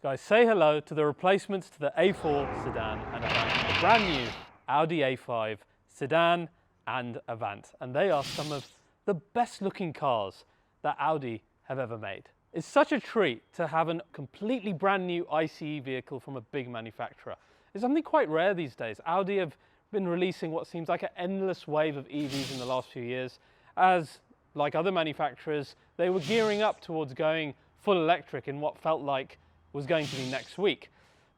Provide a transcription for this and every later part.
Guys, say hello to the replacements to the A4 sedan and Avant, the brand new Audi A5 sedan and Avant. And they are some of the best looking cars that Audi have ever made. It's such a treat to have a completely brand new ICE vehicle from a big manufacturer. It's something quite rare these days. Audi have been releasing what seems like an endless wave of EVs in the last few years, as like other manufacturers, they were gearing up towards going full electric in what felt like was going to be next week.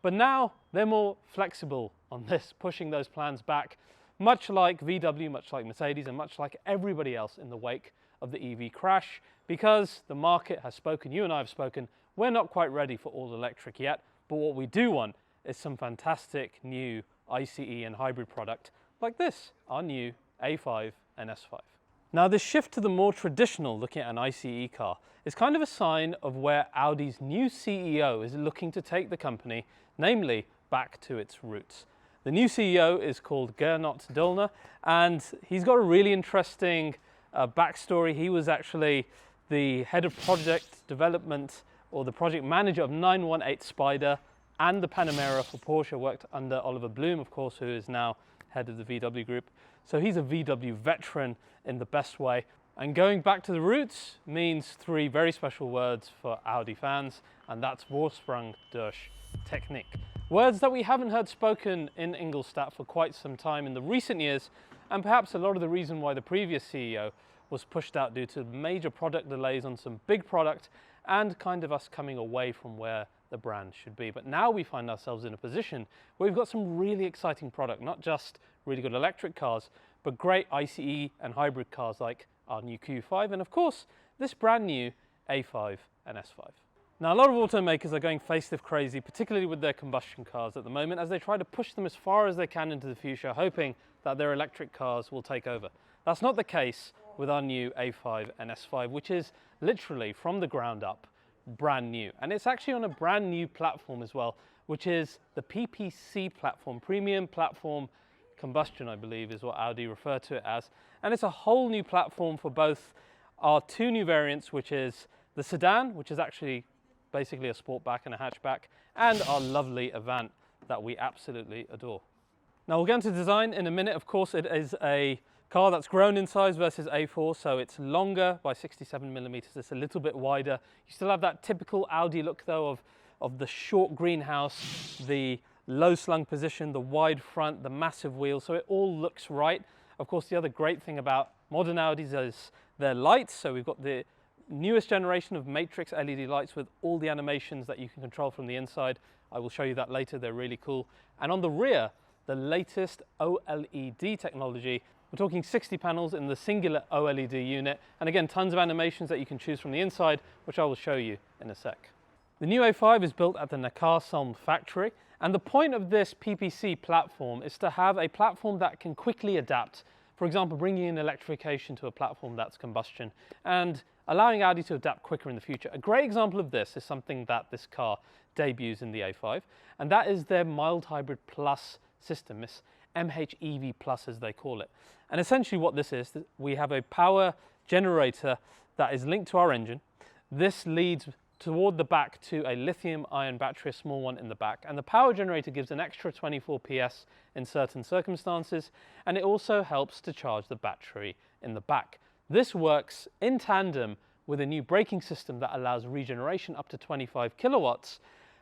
But now they're more flexible on this, pushing those plans back, much like VW, much like Mercedes, and much like everybody else in the wake of the EV crash, because the market has spoken, you and I have spoken, we're not quite ready for all electric yet, but what we do want is some fantastic new ICE and hybrid product like this, our new A5 and S5. Now, this shift to the more traditional, looking at an ICE car, is kind of a sign of where Audi's new CEO is looking to take the company, namely back to its roots. The new CEO is called Gernot Döllner, and he's got a really interesting backstory. He was actually the head of project development, or the project manager of 918 Spyder and the Panamera for Porsche, worked under Oliver Blume, of course, who is now head of the VW group. So he's a VW veteran in the best way. And going back to the roots means three very special words for Audi fans, and that's Vorsprung durch Technik. Words that we haven't heard spoken in Ingolstadt for quite some time in the recent years, and perhaps a lot of the reason why the previous CEO was pushed out due to major product delays on some big product and kind of us coming away from where the brand should be. But now we find ourselves in a position where we've got some really exciting product, not just really good electric cars, but great ICE and hybrid cars like our new Q5 and of course this brand new A5 and S5. Now, a lot of automakers are going facelift crazy, particularly with their combustion cars at the moment, as they try to push them as far as they can into the future, hoping that their electric cars will take over. That's not the case with our new A5 and S5, which is literally from the ground up brand new. And it's actually on a brand new platform as well, which is the PPC platform, Premium Platform Combustion, I believe is what Audi refer to it as. And it's a whole new platform for both our two new variants, which is the sedan, which is actually basically a sportback and a hatchback, and our lovely Avant that we absolutely adore. Now, we'll get into design in a minute. Of course, it is a car that's grown in size versus A4, so it's longer by 67 millimeters. It's a little bit wider. You still have that typical Audi look, though, of the short greenhouse, the low slung position, the wide front, the massive wheels, so it all looks right. Of course, the other great thing about modern Audis is their lights. So we've got the newest generation of matrix LED lights with all the animations that you can control from the inside. I will show you that later, they're really cool. And on the rear, the latest OLED technology. We're talking 60 panels in the singular OLED unit, and again, tons of animations that you can choose from the inside, which I will show you in a sec. The new A5 is built at the Neckarsulm factory, and the point of this PPC platform is to have a platform that can quickly adapt. For example, bringing in electrification to a platform that's combustion, and allowing Audi to adapt quicker in the future. A great example of this is something that this car debuts in the A5, and that is their mild hybrid plus system, this MHEV Plus as they call it. And essentially what this is, we have a power generator that is linked to our engine. This leads toward the back to a lithium-ion battery, a small one in the back. And the power generator gives an extra 24 PS in certain circumstances, and it also helps to charge the battery in the back. This works in tandem with a new braking system that allows regeneration up to 25 kilowatts.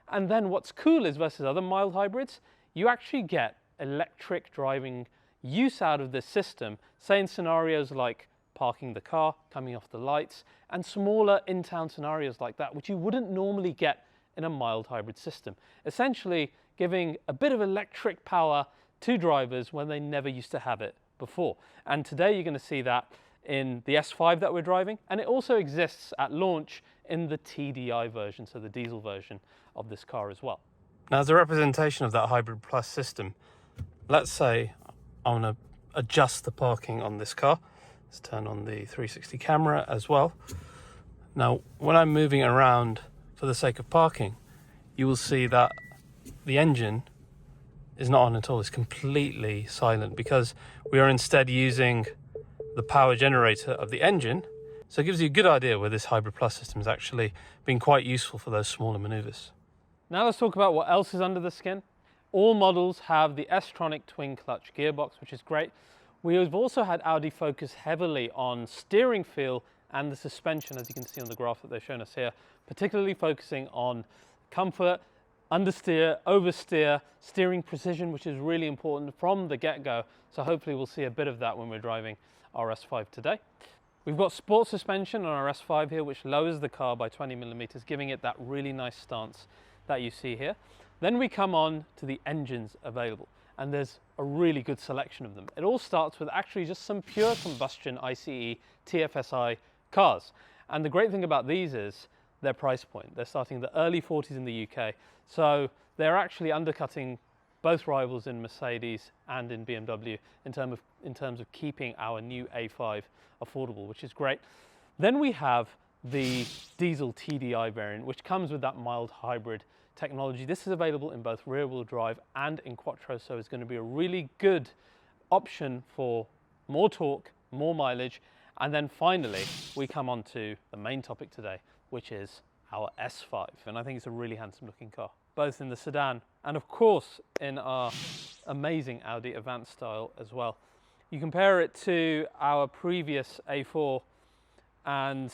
And then what's cool is, versus other mild hybrids, you actually get electric driving use out of this system, say in scenarios like parking the car, coming off the lights, and smaller in-town scenarios like that, which you wouldn't normally get in a mild hybrid system. Essentially giving a bit of electric power to drivers when they never used to have it before. And today you're going to see that in the S5 that we're driving, and it also exists at launch in the TDI version, so the diesel version of this car as well. Now, as a representation of that Hybrid Plus system, let's say I want to adjust the parking on this car. Let's turn on the 360 camera as well. Now, when I'm moving around for the sake of parking, you will see that the engine is not on at all. It's completely silent because we are instead using the power generator of the engine. So it gives you a good idea where this Hybrid Plus system has actually been quite useful for those smaller maneuvers. Now let's talk about what else is under the skin. All models have the S-tronic twin clutch gearbox, which is great. We have also had Audi focus heavily on steering feel and the suspension, as you can see on the graph that they've shown us here, particularly focusing on comfort, understeer, oversteer, steering precision, which is really important from the get-go. So hopefully we'll see a bit of that when we're driving our S5 today. We've got sport suspension on our S5 here, which lowers the car by 20 millimeters, giving it that really nice stance that you see here. Then we come on to the engines available, and there's a really good selection of them. It all starts with actually just some pure combustion ICE TFSI cars. And the great thing about these is their price point. They're starting in the early 40s in the UK. So they're actually undercutting both rivals in Mercedes and in BMW in terms of keeping our new A5 affordable, which is great. Then we have the diesel TDI variant, which comes with that mild hybrid technology. This is available in both rear-wheel drive and in quattro, so it's going to be a really good option for more torque, more mileage. And then finally, we come on to the main topic today, which is our S5. And I think it's a really handsome looking car, both in the sedan and of course in our amazing Audi Avant style as well. You compare it to our previous A4, and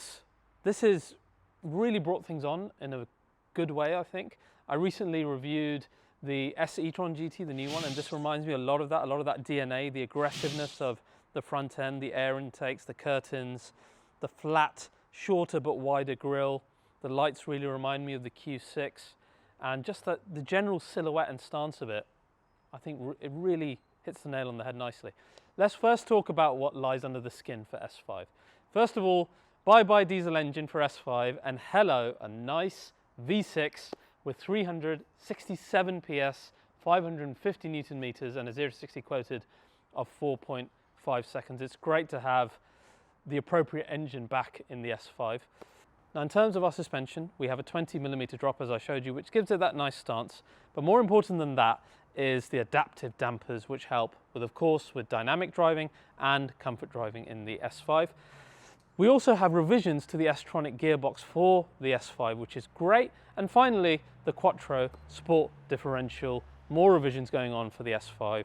this has really brought things on in a good way, I think. I recently reviewed the S e-tron GT, the new one, and this reminds me a lot of that DNA, the aggressiveness of the front end, the air intakes, the curtains, the flat, shorter but wider grille. The lights really remind me of the Q6, and just the general silhouette and stance of it, I think it really hits the nail on the head nicely. Let's first talk about what lies under the skin for S5. First of all, bye-bye diesel engine for S5, and hello, a nice V6 with 367 PS, 550 Newton meters, and a 0 to 60 quoted of 4.5 seconds. It's great to have the appropriate engine back in the S5. Now in terms of our suspension, we have a 20 millimeter drop, as I showed you, which gives it that nice stance. But more important than that is the adaptive dampers, which help with, of course, with dynamic driving and comfort driving in the S5. We also have revisions to the S-tronic gearbox for the S5, which is great. And finally, the Quattro Sport differential, more revisions going on for the S5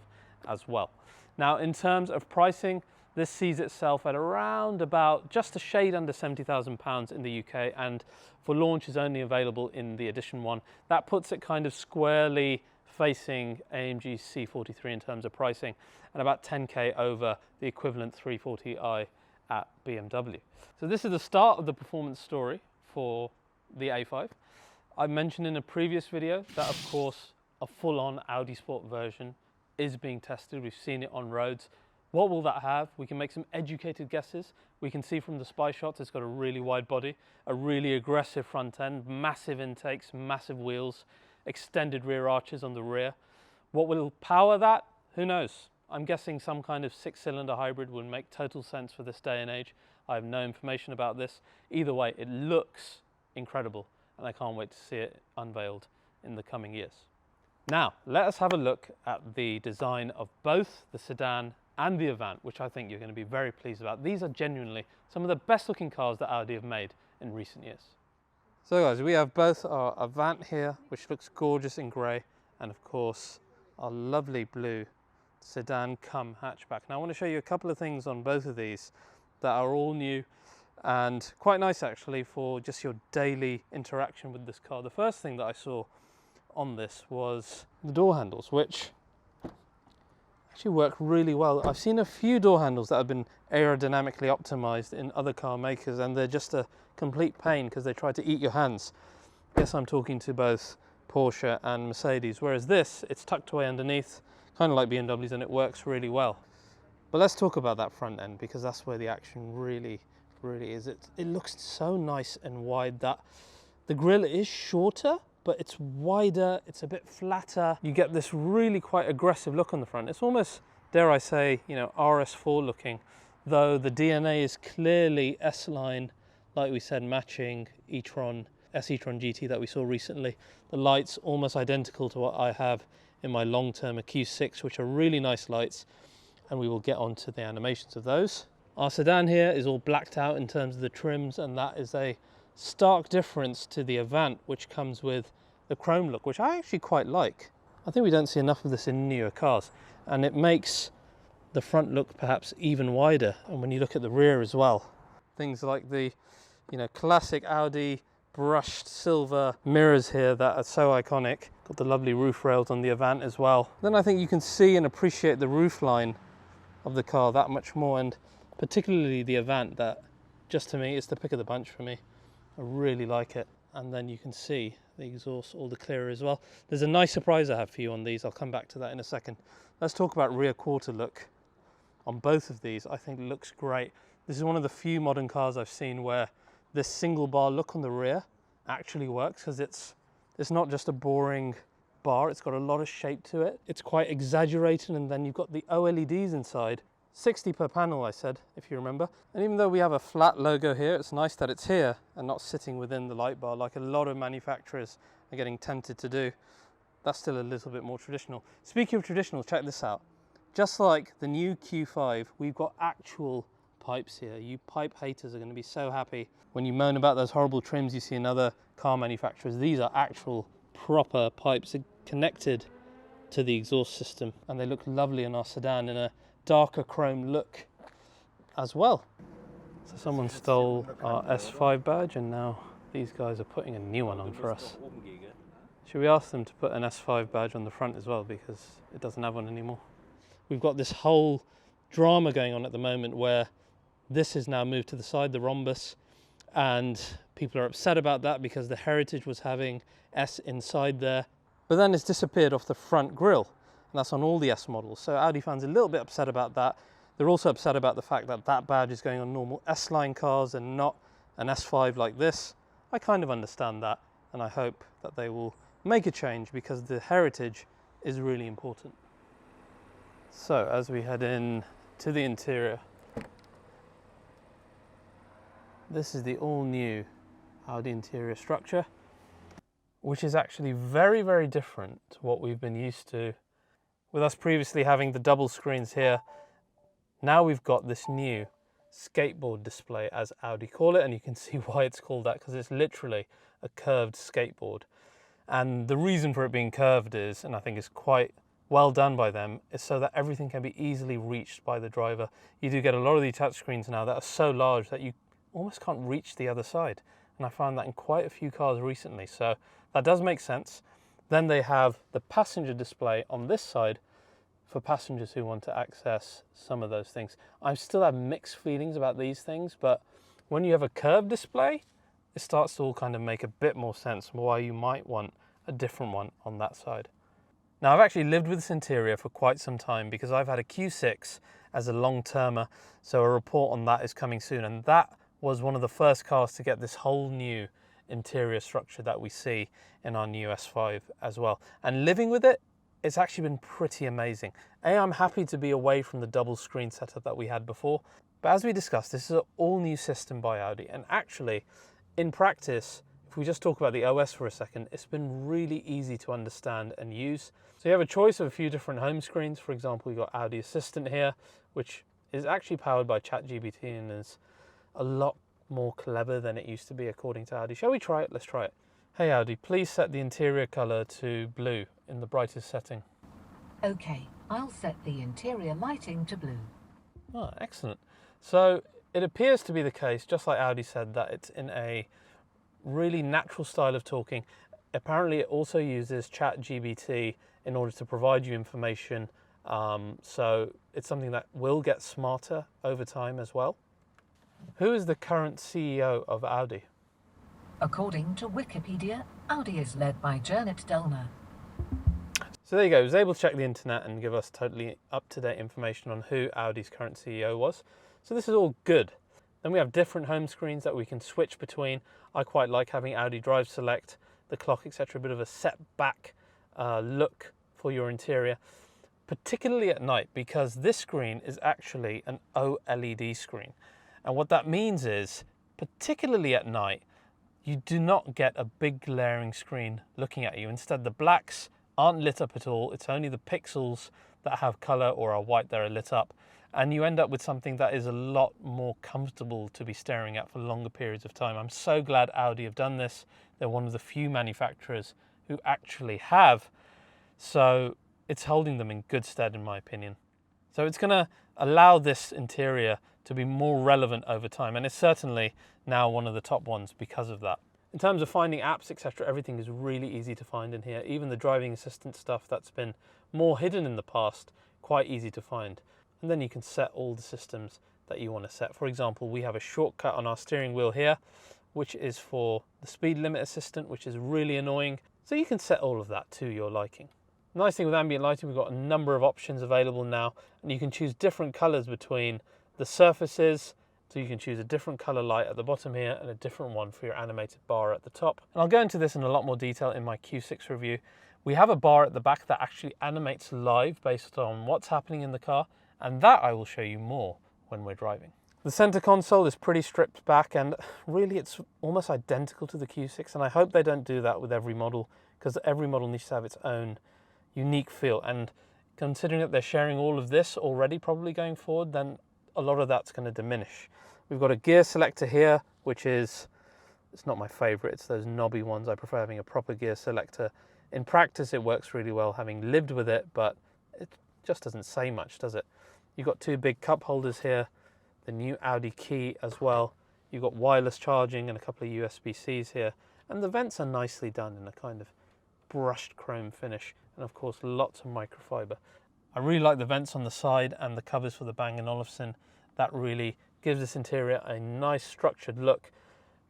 as well. Now, in terms of pricing, this sees itself at around about just a shade under £70,000 in the UK, and for launch is only available in the Edition 1. That puts it kind of squarely facing AMG C43 in terms of pricing, and about 10k over the equivalent 340i at BMW. So this is the start of the performance story for the A5. I mentioned in a previous video that, of course, a full-on Audi Sport version is being tested. We've seen it on roads. What will that have? We can make some educated guesses. We can see from the spy shots it's got a really wide body, a really aggressive front end, massive intakes, massive wheels, extended rear arches on the rear. What will power that? Who knows? I'm guessing some kind of 6-cylinder hybrid would make total sense for this day and age. I have no information about this. Either way, it looks incredible, and I can't wait to see it unveiled in the coming years. Now, let us have a look at the design of both the sedan and the Avant, which I think you're going to be very pleased about. These are genuinely some of the best looking cars that Audi have made in recent years. So guys, we have both our Avant here, which looks gorgeous in grey, and of course our lovely blue sedan cum hatchback. Now I want to show you a couple of things on both of these that are all new and quite nice actually for just your daily interaction with this car. The first thing that I saw on this was the door handles, which actually work really well. I've seen a few door handles that have been aerodynamically optimized in other car makers, and they're just a complete pain because they try to eat your hands. Yes, I'm talking to both Porsche and Mercedes, whereas this, it's tucked away underneath, kind of like BMWs, and it works really well. But let's talk about that front end, because that's where the action really is. It looks so nice and wide. That the grille is shorter, but it's wider, it's a bit flatter. You get this really quite aggressive look on the front. It's almost, dare I say, you know, RS4 looking, though the DNA is clearly S-line, like we said, matching e-tron, S e-tron GT that we saw recently. The lights almost identical to what I have in my long-term Q6, which are really nice lights, and we will get onto the animations of those. Our sedan here is all blacked out in terms of the trims, and that is a stark difference to the Avant, which comes with the chrome look, which I actually quite like. I think we don't see enough of this in newer cars, and it makes the front look perhaps even wider. And when you look at the rear as well, things like the, you know, classic Audi brushed silver mirrors here that are so iconic. Got the lovely roof rails on the Avant as well. Then I think you can see and appreciate the roof line of the car that much more, and particularly the Avant, that just to me is the pick of the bunch for me. I really like it. And then you can see the exhaust all the clearer as well. There's a nice surprise I have for you on these. I'll come back to that in a second. Let's talk about rear quarter look on both of these. I think it looks great. This is one of the few modern cars I've seen where this single bar look on the rear actually works, because it's not just a boring bar, it's got a lot of shape to it. It's quite exaggerated, and then you've got the OLEDs inside. 60 per panel, I said, if you remember. And even though we have a flat logo here, it's nice that it's here and not sitting within the light bar like a lot of manufacturers are getting tempted to do. That's still a little bit more traditional. Speaking of traditional, check this out. Just like the new Q5, we've got actual pipes here. You pipe haters are going to be so happy when you moan about those horrible trims you see in other car manufacturers. These are actual proper pipes connected to the exhaust system, and they look lovely in our sedan in a darker chrome look as well. So someone stole our S5 badge, and now these guys are putting a new one on for us. Should we ask them to put an S5 badge on the front as well, because it doesn't have one anymore? We've got this whole drama going on at the moment where this is now moved to the side, the rhombus, and people are upset about that because the Heritage was having S inside there, but then it's disappeared off the front grille. And that's on all the S models. So Audi fans are a little bit upset about that. They're also upset about the fact that that badge is going on normal S-line cars and not an S5 like this. I kind of understand that, and I hope that they will make a change, because the heritage is really important. So as we head in to the interior, this is the all-new Audi interior structure, which is actually very, very different to what we've been used to. With us previously having the double screens here, now we've got this new skateboard display, as Audi call it, and you can see why it's called that, because it's literally a curved skateboard. And the reason for it being curved is, and I think it's quite well done by them, is so that everything can be easily reached by the driver. You do get a lot of the touchscreens now that are so large that you almost can't reach the other side, and I found that in quite a few cars recently, so that does make sense. Then they have the passenger display on this side for passengers who want to access some of those things. I still have mixed feelings about these things, but when you have a curved display, it starts to all kind of make a bit more sense why you might want a different one on that side. Now, I've actually lived with this interior for quite some time, because I've had a Q6 as a long-termer, so a report on that is coming soon, and that was one of the first cars to get this whole new interior structure that we see in our new S5 as well. And living with it, it's actually been pretty amazing. I'm happy to be away from the double screen setup that we had before, but as we discussed, this is an all new system by Audi, and actually in practice, if we just talk about the OS for a second, it's been really easy to understand and use. So you have a choice of a few different home screens. For example, you've got Audi Assistant here, which is actually powered by ChatGPT and is a lot more clever than it used to be according to Audi. Shall we try it? Let's try it. Hey Audi, please set the interior color to blue in the brightest setting. Okay, I'll set the interior lighting to blue. Oh, excellent. So it appears to be the case, just like Audi said, that it's in a really natural style of talking. Apparently it also uses ChatGPT in order to provide you information. So it's something that will get smarter over time as well. Who is the current CEO of Audi? According to Wikipedia, Audi is led by Gernot Döllner. So there you go, I was able to check the internet and give us totally up-to-date information on who Audi's current CEO was. So this is all good. Then we have different home screens that we can switch between. I quite like having Audi Drive Select, the clock, etc. A bit of a set back look for your interior, particularly at night, because this screen is actually an OLED screen. And what that means is, particularly at night, you do not get a big glaring screen looking at you. Instead, the blacks aren't lit up at all. It's only the pixels that have color or are white that are lit up. And you end up with something that is a lot more comfortable to be staring at for longer periods of time. I'm so glad Audi have done this. They're one of the few manufacturers who actually have. So it's holding them in good stead, in my opinion. So it's going to allow this interior to be more relevant over time, and it's certainly now one of the top ones because of that. In terms of finding apps, etc., everything is really easy to find in here. Even the driving assistant stuff that's been more hidden in the past, quite easy to find. And then you can set all the systems that you want to set. For example, we have a shortcut on our steering wheel here, which is for the speed limit assistant, which is really annoying. So you can set all of that to your liking. Nice thing with ambient lighting, we've got a number of options available now, and you can choose different colors between the surfaces. So you can choose a different color light at the bottom here and a different one for your animated bar at the top. And I'll go into this in a lot more detail in my Q6 review. We have a bar at the back that actually animates live based on what's happening in the car, and that I will show you more when we're driving. The center console is pretty stripped back, and really it's almost identical to the Q6, and I hope they don't do that with every model, because every model needs to have its own unique feel. And considering that they're sharing all of this already probably going forward, then a lot of that's going to diminish. We've got a gear selector here, which is, it's not my favorite, it's those knobby ones. I prefer having a proper gear selector. In practice it works really well having lived with it, but it just doesn't say much, does it? You've got two big cup holders here, the new Audi key as well. You've got wireless charging and a couple of USB-Cs here, and the vents are nicely done in a kind of brushed chrome finish, and of course lots of microfiber. I really like the vents on the side and the covers for the Bang & Olufsen. That really gives this interior a nice structured look.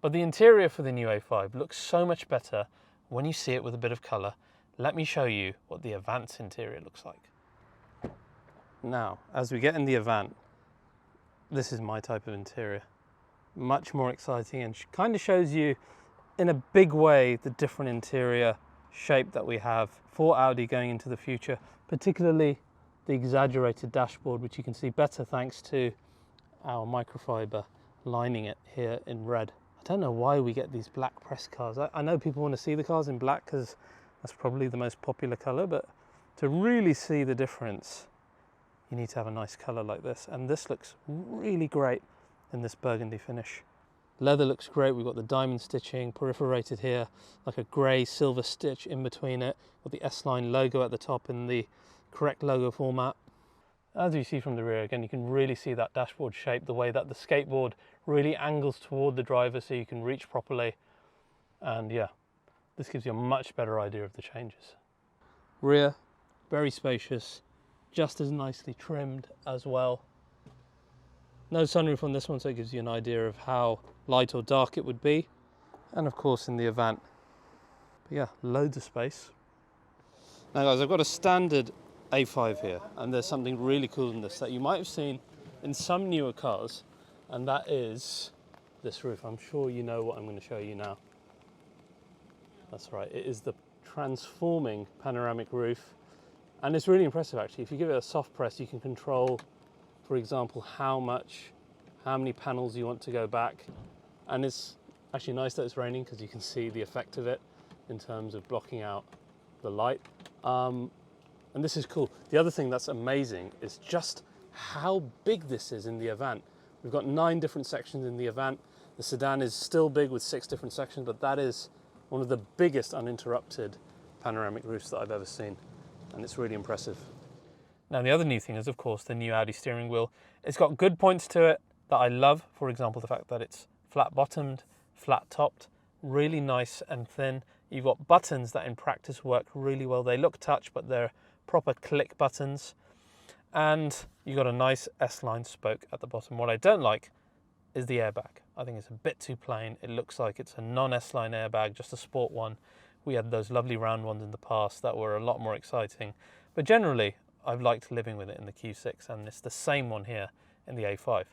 But the interior for the new A5 looks so much better when you see it with a bit of colour. Let me show you what the Avant's interior looks like. Now, as we get in the Avant, this is my type of interior. Much more exciting, and kind of shows you in a big way the different interior shape that we have for Audi going into the future, particularly the exaggerated dashboard, which you can see better thanks to our microfiber lining it here in red. I don't know why we get these black press cars. I know people want to see the cars in black because that's probably the most popular color, but to really see the difference, you need to have a nice color like this. And this looks really great in this burgundy finish. Leather looks great. We've got the diamond stitching perforated here, like a gray silver stitch in between it. Got the S-Line logo at the top in the correct logo format. As you see from the rear, again, you can really see that dashboard shape, the way that the skateboard really angles toward the driver so you can reach properly. And yeah, this gives you a much better idea of the changes. Rear, very spacious, just as nicely trimmed as well. No sunroof on this one, so it gives you an idea of how light or dark it would be. And of course in the Avant, but yeah, loads of space. Now guys, I've got a standard A5 here, and there's something really cool in this that you might have seen in some newer cars, and that is this roof. I'm sure you know what I'm going to show you now. That's right, it is the transforming panoramic roof, and it's really impressive actually. If you give it a soft press, you can control, for example, how many panels you want to go back, and it's actually nice that it's raining because you can see the effect of it in terms of blocking out the light. And this is cool. The other thing that's amazing is just how big this is in the Avant. We've got 9 different sections in the Avant. The sedan is still big with 6 different sections, but that is one of the biggest uninterrupted panoramic roofs that I've ever seen, and it's really impressive. Now the other new thing is of course the new Audi steering wheel. It's got good points to it that I love. For example, the fact that it's flat bottomed, flat topped, really nice and thin. You've got buttons that in practice work really well. They look touch, but they're proper click buttons. And you've got a nice S-line spoke at the bottom. What I don't like is the airbag. I think it's a bit too plain. It looks like it's a non-S-line airbag, just a sport one. We had those lovely round ones in the past that were a lot more exciting. But generally, I've liked living with it in the Q6, and it's the same one here in the A5.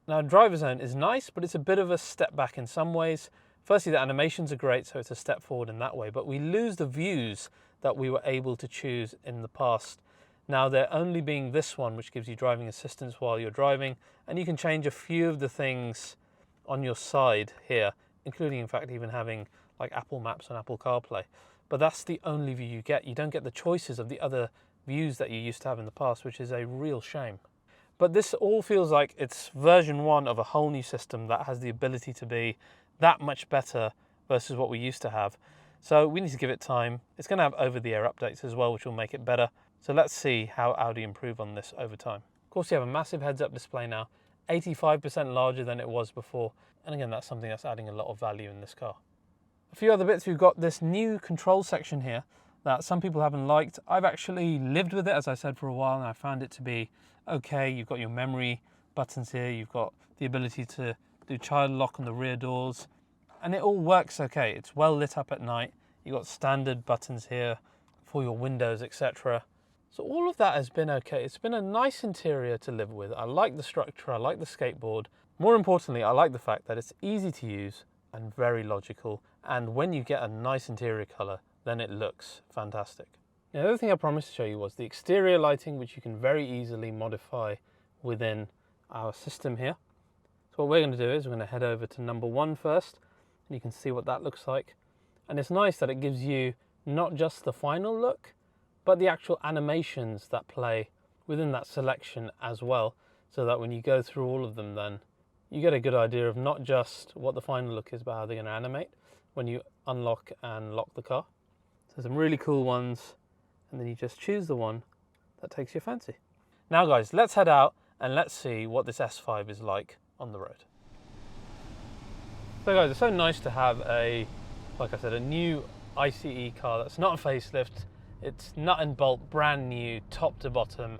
Now, driver zone is nice, but it's a bit of a step back in some ways. Firstly, the animations are great, so it's a step forward in that way, but we lose the views that we were able to choose in the past. Now, there only being this one, which gives you driving assistance while you're driving, and you can change a few of the things on your side here, including, in fact, even having like Apple Maps and Apple CarPlay. But that's the only view you get. You don't get the choices of the other views that you used to have in the past, which is a real shame. But this all feels like it's version 1 of a whole new system that has the ability to be that much better versus what we used to have. So we need to give it time. It's going to have over-the-air updates as well, which will make it better. So let's see how Audi improve on this over time. Of course, you have a massive heads-up display now, 85% larger than it was before. And again, that's something that's adding a lot of value in this car. A few other bits, we've got this new control section here that some people haven't liked. I've actually lived with it, as I said, for a while, and I found it to be okay. You've got your memory buttons here, you've got the ability to do child lock on the rear doors, and it all works okay. It's well lit up at night. You've got standard buttons here for your windows, etc. So all of that has been okay. It's been a nice interior to live with. I like the structure, I like the skateboard. More importantly, I like the fact that it's easy to use and very logical. And when you get a nice interior color, then it looks fantastic. Now, the other thing I promised to show you was the exterior lighting, which you can very easily modify within our system here. So what we're going to do is we're going to head over to number 1 first, and you can see what that looks like. And it's nice that it gives you not just the final look, but the actual animations that play within that selection as well, so that when you go through all of them, then you get a good idea of not just what the final look is, but how they're going to animate when you unlock and lock the car. So some really cool ones, and then you just choose the one that takes your fancy. Now guys, let's head out and let's see what this S5 is like on the road. So guys, it's so nice to have like I said, a new ICE car that's not a facelift. It's nut and bolt, brand new, top to bottom.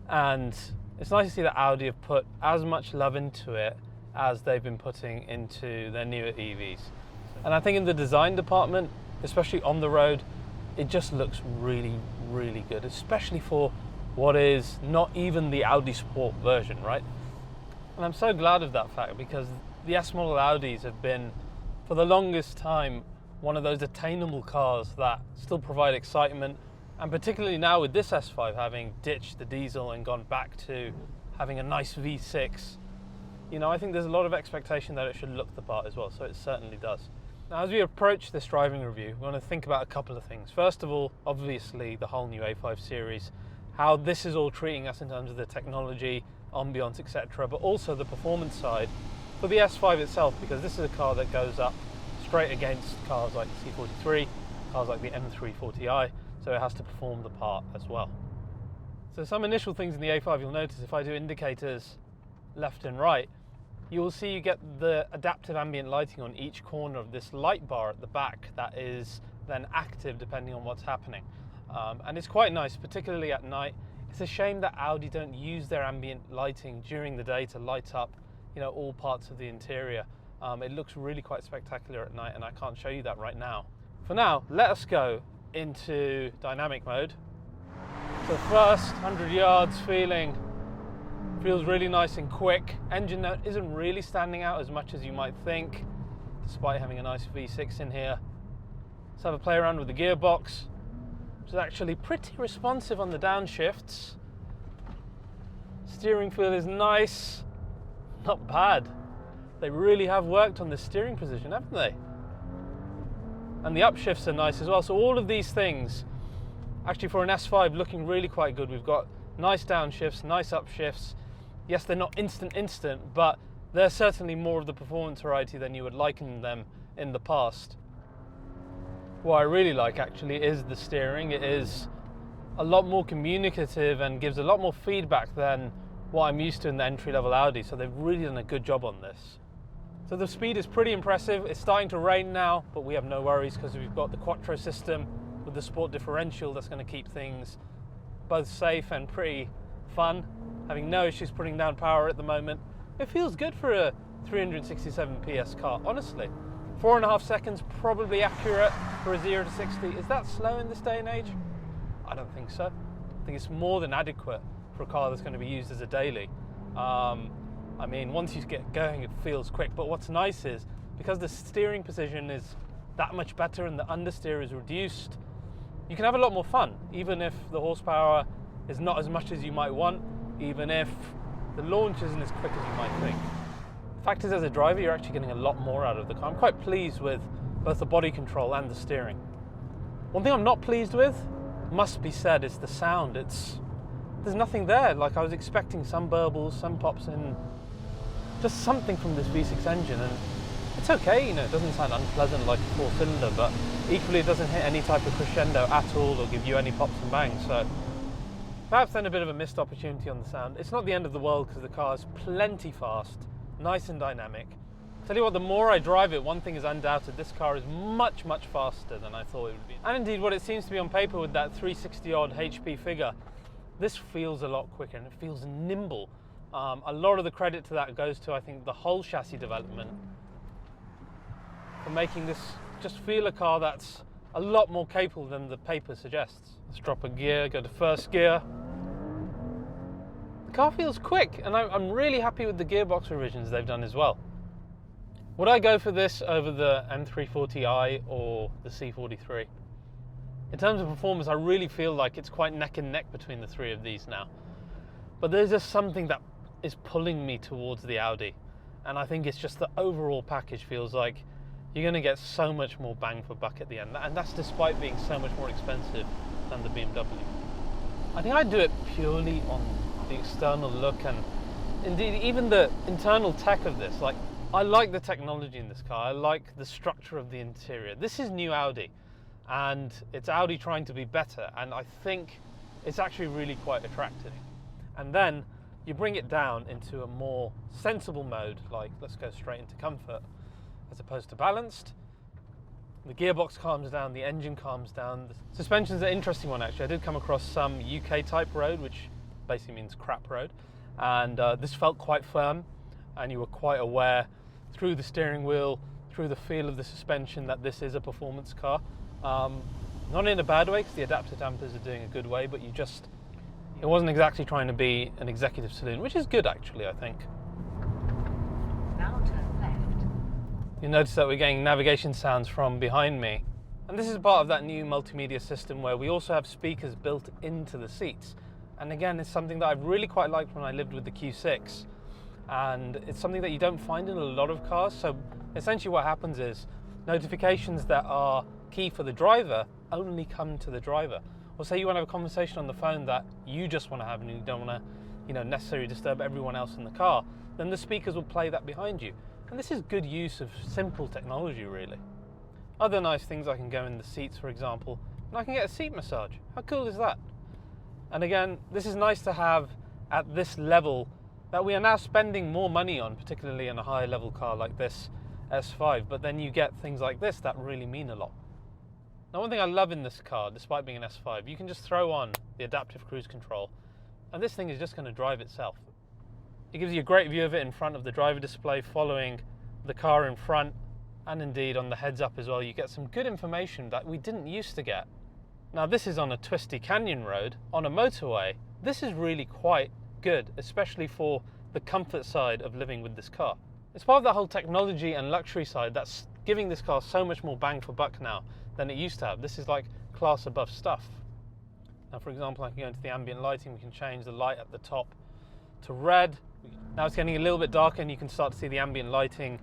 And it's nice to see that Audi have put as much love into it as they've been putting into their newer EVs. And I think in the design department, especially on the road, it just looks really, really good, especially for what is not even the Audi Sport version, right? And I'm so glad of that fact, because the S model Audis have been, for the longest time, one of those attainable cars that still provide excitement. And particularly now with this S5 having ditched the diesel and gone back to having a nice V6, you know, I think there's a lot of expectation that it should look the part as well, so it certainly does. Now, as we approach this driving review, we want to think about a couple of things. First of all, obviously, the whole new A5 series, how this is all treating us in terms of the technology, ambience, etc., but also the performance side for the S5 itself, because this is a car that goes up straight against cars like the C43, cars like the M340i, so it has to perform the part as well. So some initial things in the A5 you'll notice, if I do indicators left and right, you will see you get the adaptive ambient lighting on each corner of this light bar at the back that is then active depending on what's happening. And it's quite nice, particularly at night. It's a shame that Audi don't use their ambient lighting during the day to light up, you know, all parts of the interior. It looks really quite spectacular at night, and I can't show you that right now. For now, let us go into dynamic mode. So first 100 yards feels really nice and quick. Engine note isn't really standing out as much as you might think, despite having a nice V6 in here. Let's have a play around with the gearbox, which is actually pretty responsive on the downshifts. Steering feel is nice, not bad. They really have worked on the steering position, haven't they? And the upshifts are nice as well. So all of these things, actually for an S5, looking really quite good. We've got nice downshifts, nice upshifts. Yes, they're not instant, but they're certainly more of the performance variety than you would liken them in the past. What I really like actually is the steering. It is a lot more communicative and gives a lot more feedback than what I'm used to in the entry-level Audi, so they've really done a good job on this. So the speed is pretty impressive. It's starting to rain now, but we have no worries because we've got the Quattro system with the sport differential that's going to keep things both safe and pretty fun. Having no issues putting down power at the moment. It feels good for a 367 PS car, honestly. 4.5 seconds, probably accurate for a 0 to 60. Is that slow in this day and age? I don't think so. I think it's more than adequate for a car that's going to be used as a daily. I mean, once you get going, it feels quick. But what's nice is, because the steering position is that much better and the understeer is reduced, you can have a lot more fun, even if the horsepower is not as much as you might want, even if the launch isn't as quick as you might think. The fact is, as a driver, you're actually getting a lot more out of the car. I'm quite pleased with both the body control and the steering. One thing I'm not pleased with, must be said, is the sound. There's nothing there. Like, I was expecting some burbles, some pops in, just something from this V6 engine, and it's okay, you know, it doesn't sound unpleasant like a 4-cylinder, but equally it doesn't hit any type of crescendo at all or give you any pops and bangs. So perhaps then a bit of a missed opportunity on the sound. It's not the end of the world because the car is plenty fast, nice and dynamic. Tell you what, the more I drive it, one thing is undoubted, this car is much, much faster than I thought it would be. And indeed what it seems to be on paper with that 360 odd HP figure, this feels a lot quicker and it feels nimble. A lot of the credit to that goes to, I think, the whole chassis development for making this just feel a car that's a lot more capable than the paper suggests. Let's drop a gear, go to first gear. The car feels quick, and I'm really happy with the gearbox revisions they've done as well. Would I go for this over the M340i or the C43? In terms of performance, I really feel like it's quite neck and neck between the three of these now. But there's just something that is pulling me towards the Audi. And I think it's just the overall package feels like you're going to get so much more bang for buck at the end. And that's despite being so much more expensive than the BMW. I think I'd do it purely on the external look and indeed even the internal tech of this. Like, I like the technology in this car. I like the structure of the interior. This is new Audi, and it's Audi trying to be better, and I think it's actually really quite attractive. And then you bring it down into a more sensible mode, like let's go straight into comfort, as opposed to balanced. The gearbox calms down, the engine calms down. The suspension's an interesting one actually. I did come across some UK type road, which basically means crap road, and this felt quite firm, and you were quite aware through the steering wheel, through the feel of the suspension, that this is a performance car. Not in a bad way, because the adapter dampers are doing a good way, but it wasn't exactly trying to be an executive saloon, which is good actually, I think. Now turn left. You'll notice that we're getting navigation sounds from behind me. And this is part of that new multimedia system where we also have speakers built into the seats. And again, it's something that I've really quite liked when I lived with the Q6. And it's something that you don't find in a lot of cars. So essentially what happens is notifications that are key for the driver only come to the driver. Or say you want to have a conversation on the phone that you just want to have and you don't want to, necessarily disturb everyone else in the car, then the speakers will play that behind you. And this is good use of simple technology, really. Other nice things, I can go in the seats, for example, and I can get a seat massage. How cool is that? And again, this is nice to have at this level that we are now spending more money on, particularly in a higher level car like this S5, but then you get things like this that really mean a lot. Now, one thing I love in this car, despite being an S5, you can just throw on the adaptive cruise control, and this thing is just going to drive itself. It gives you a great view of it in front of the driver display, following the car in front, and indeed on the heads up as well. You get some good information that we didn't used to get. Now, this is on a twisty canyon road, on a motorway. This is really quite good, especially for the comfort side of living with this car. It's part of the whole technology and luxury side that's giving this car so much more bang for buck now than it used to have. This is like class above stuff. Now, for example, I can go into the ambient lighting. We can change the light at the top to red. Now it's getting a little bit darker and you can start to see the ambient lighting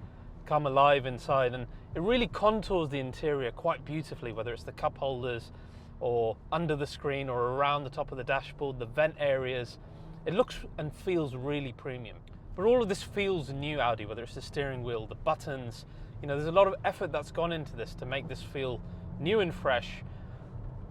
come alive inside, and it really contours the interior quite beautifully, whether it's the cup holders or under the screen or around the top of the dashboard, the vent areas. It looks and feels really premium. But all of this feels new Audi, whether it's the steering wheel, the buttons. There's a lot of effort that's gone into this to make this feel new and fresh.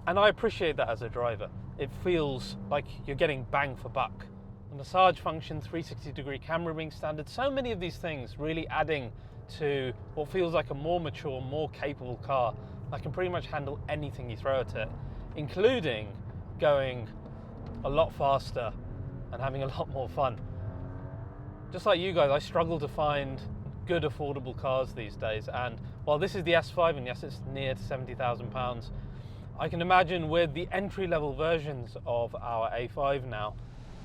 And I appreciate that as a driver. It feels like you're getting bang for buck. The massage function, 360-degree camera being standard, so many of these things really adding to what feels like a more mature, more capable car that can pretty much handle anything you throw at it, including going a lot faster and having a lot more fun. Just like you guys, I struggle to find good affordable cars these days, and while this is the S5 and yes, it's near to £70,000, I can imagine with the entry-level versions of our A5 now,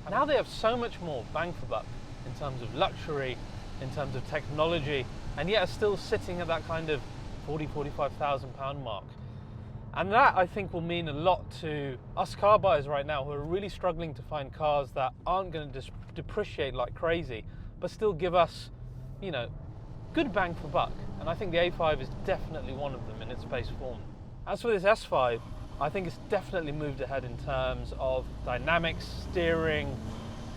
and how they have so much more bang for buck in terms of luxury, in terms of technology, and yet are still sitting at that kind of £40,000–45,000 mark. And that, I think, will mean a lot to us car buyers right now who are really struggling to find cars that aren't going to depreciate like crazy, but still give us, good bang for buck. And I think the A5 is definitely one of them in its base form. As for this S5, I think it's definitely moved ahead in terms of dynamics, steering,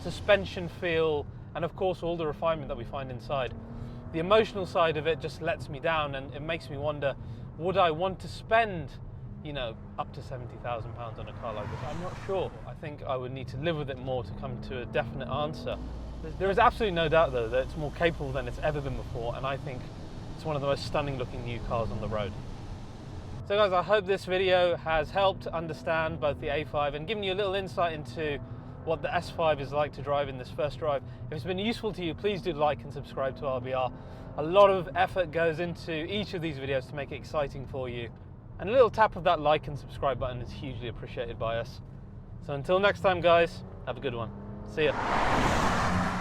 suspension feel, and of course all the refinement that we find inside. The emotional side of it just lets me down, and it makes me wonder, would I want to spend, you know, up to £70,000 on a car like this? I'm not sure. I think I would need to live with it more to come to a definite answer. There is absolutely no doubt though that it's more capable than it's ever been before, and I think it's one of the most stunning looking new cars on the road. So guys, I hope this video has helped understand both the A5 and given you a little insight into what the S5 is like to drive in this first drive. If it's been useful to you, please do like and subscribe to RBR. A lot of effort goes into each of these videos to make it exciting for you. And a little tap of that like and subscribe button is hugely appreciated by us. So until next time guys, have a good one. See ya.